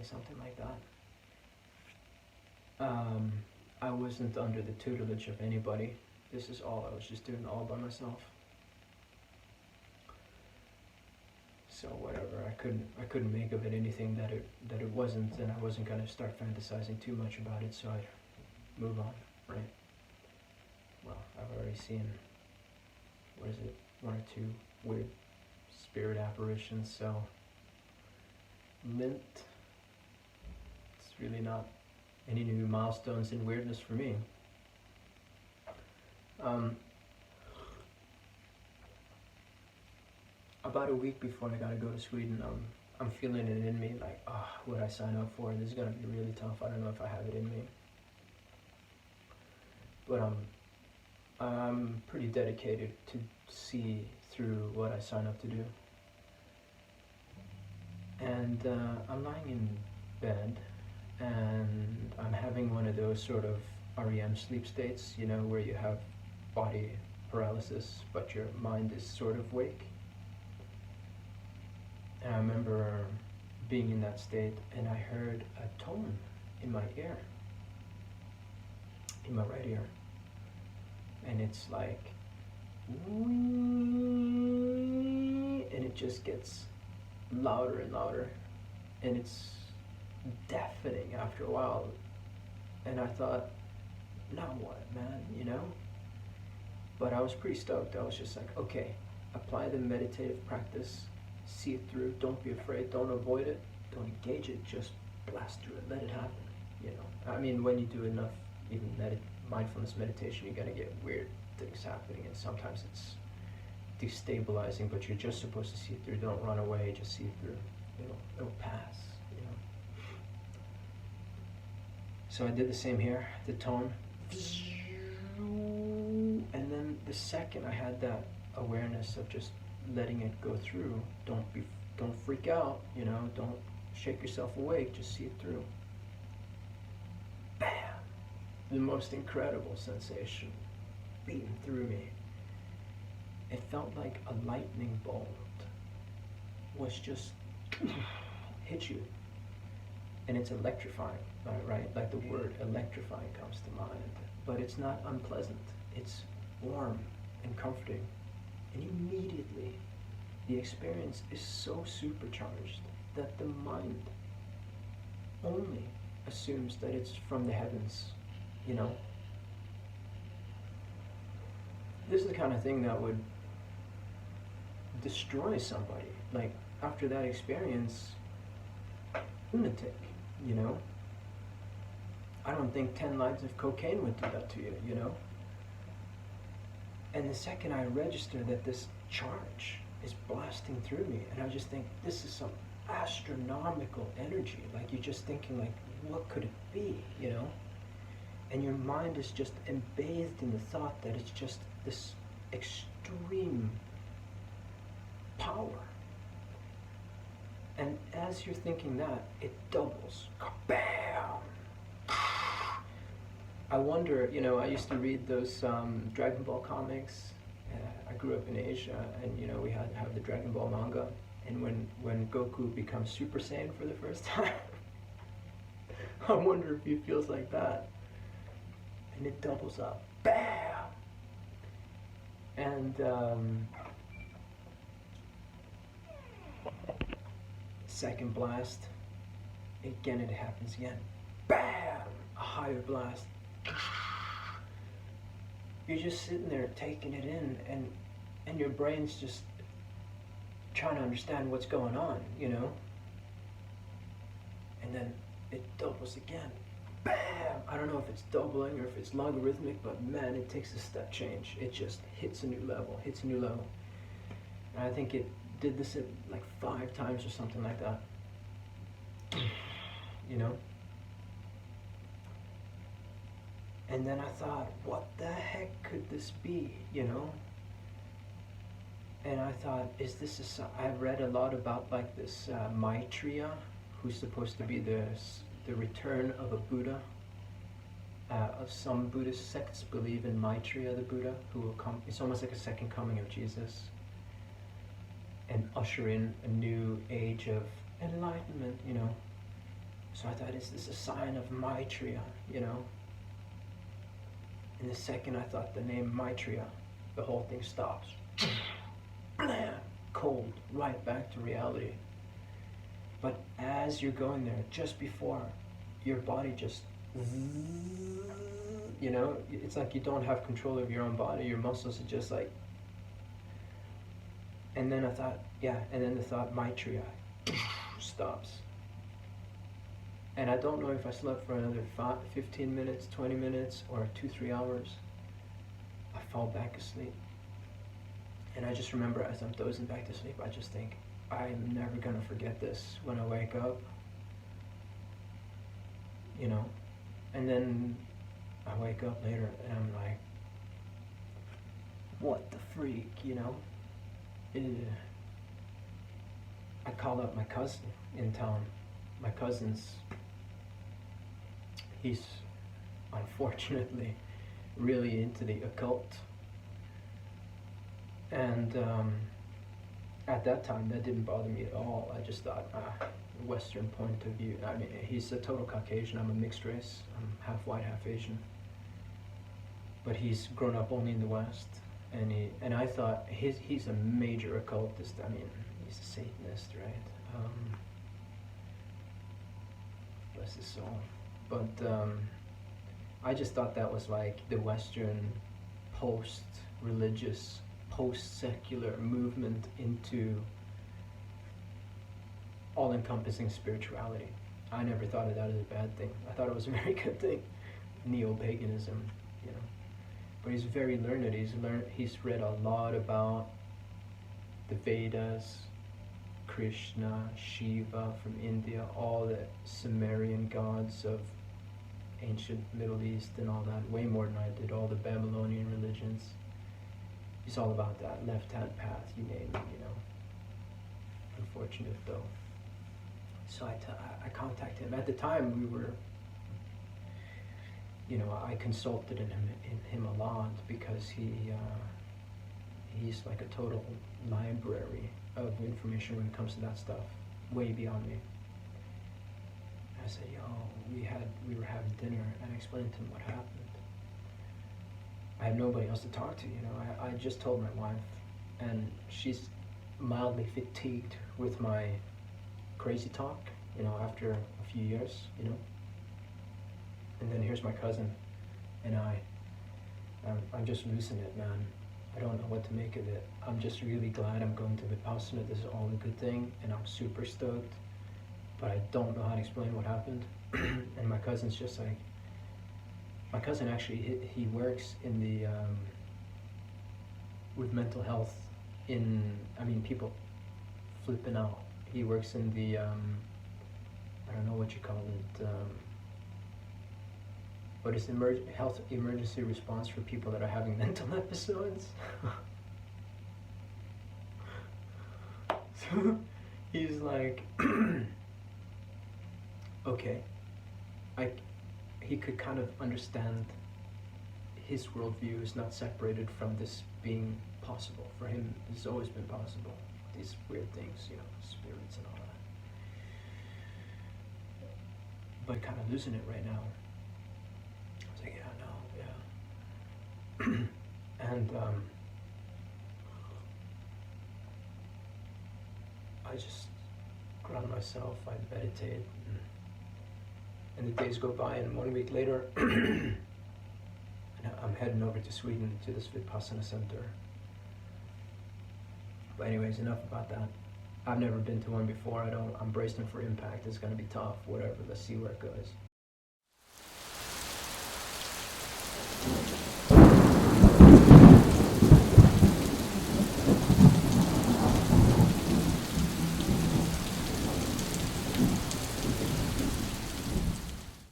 something like that. I wasn't under the tutelage of anybody. This is all, I was just doing all by myself. So whatever, I couldn't make of it anything that it wasn't, and I wasn't gonna start fantasizing too much about it, so I'd move on, right? Well, I've already seen, what is it, 1 or 2 weird spirit apparitions, so lint, it's really not any new milestones in weirdness for me. About a week before I gotta go to Sweden, I'm feeling it in me, like, what I sign up for, this is gonna be really tough, I don't know if I have it in me. But I'm pretty dedicated to see through what I sign up to do. And I'm lying in bed, and I'm having one of those sort of REM sleep states, you know, where you have body paralysis, but your mind is sort of awake. And I remember being in that state, and I heard a tone in my ear, in my right ear. And it's like, and it just gets louder and louder, and it's deafening after a while. And I thought, now what, man, you know? But I was pretty stoked. I was just like, okay, apply the meditative practice, see it through, don't be afraid, don't avoid it, don't engage it, just blast through it, let it happen, you know? I mean, when you do enough, even mindfulness meditation, you're gonna get weird things happening, and sometimes it's destabilizing, but you're just supposed to see it through, don't run away, just see it through, you know, it'll pass, you know? So I did the same here, the tone, and then the second I had that awareness of just letting it go through, don't freak out, you know, don't shake yourself awake, just see it through. Bam! The most incredible sensation beating through me. It felt like a lightning bolt was just hit you, and it's electrifying, right? Like the word electrifying comes to mind, but it's not unpleasant. It's warm and comforting, and immediately the experience is so supercharged that the mind only assumes that it's from the heavens, you know? This is the kind of thing that would destroy somebody. Like, after that experience, lunatic, you know? I don't think 10 lines of cocaine would do that to you, you know? And the second I register that this charge is blasting through me, and I just think, this is some astronomical energy. Like, you're just thinking, like, what could it be, you know? And your mind is just embathed in the thought that it's just this extreme power. And as you're thinking that, it doubles. Bam! I wonder, you know, I used to read those Dragon Ball comics. I grew up in Asia, and, you know, we had to have the Dragon Ball manga. And when Goku becomes Super Saiyan for the first time, I wonder if he feels like that. And it doubles up. Bam! And second blast, again it happens again. Bam! A higher blast. You're just sitting there taking it in, and your brain's just trying to understand what's going on, you know? And then it doubles again. Bam! I don't know if it's doubling or if it's logarithmic, but man, it takes a step change. It just hits a new level, And I think it did this like 5 times or something like that. You know? And then I thought, what the heck could this be, you know? And I thought, is this I've read a lot about like this Maitreya, who's supposed to be the return of a Buddha. Some Buddhist sects believe in Maitreya, the Buddha, who will come. It's almost like a second coming of Jesus, and usher in a new age of enlightenment, you know. So I thought, is this a sign of Maitreya, you know? And the second I thought the name Maitreya, the whole thing stops. Blam! Cold, right back to reality. But as you're going there, just before, your body just, you know, it's like you don't have control of your own body. Your muscles are just like, and then I thought, yeah, and then the thought Maitreya stops. And I don't know if I slept for another 15 minutes, 20 minutes, or 2-3 hours. I fall back asleep. And I just remember as I'm dozing back to sleep, I just think, I'm never gonna forget this when I wake up. You know? And then I wake up later and I'm like, what the freak, you know? I called up my cousin in town. My cousin's, he's unfortunately really into the occult. And at that time, that didn't bother me at all. I just thought, Western point of view. I mean, he's a total Caucasian. I'm a mixed race. I'm half white, half Asian. But he's grown up only in the West. And I thought, he's a major occultist. I mean, he's a Satanist, right? Bless his soul. But I just thought that was like the Western post-religious, post-secular movement into all-encompassing spirituality. I never thought of that as a bad thing. I thought it was a very good thing. Neo-paganism, you know. But he's very learned. He's read a lot about the Vedas, Krishna, Shiva from India, all the Sumerian gods of ancient Middle East and all that, way more than I did, all the Babylonian religions. He's all about that, left-hand path, you name it, you know. Unfortunate though. So I contacted him. At the time we were, you know, I consulted in him a lot because he's like a total library of information when it comes to that stuff, way beyond me. I said, yo, we were having dinner, and I explained to him what happened. I have nobody else to talk to, you know. I just told my wife, and she's mildly fatigued with my crazy talk, you know, after a few years, you know. And then here's my cousin, and I'm just losing it, man. I don't know what to make of it. I'm just really glad I'm going to Vipassana. This is all a good thing, and I'm super stoked. But I don't know how to explain what happened. And my cousin's just like, my cousin actually, he works in the, with mental health people flipping out. He works in the, I don't know what you call it, but it's health emergency response for people that are having mental episodes. So he's like, okay, he could kind of understand his worldview is not separated from this being possible. For him, it's always been possible. These weird things, you know, spirits and all that. But kind of losing it right now. I was like, yeah, no, yeah. And I just ground myself, I meditate, and the days go by, and 1 week later, and I'm heading over to Sweden to this Vipassana center. But anyways, enough about that. I've never been to one before. I'm bracing for impact. It's gonna be tough, whatever. Let's see where it goes.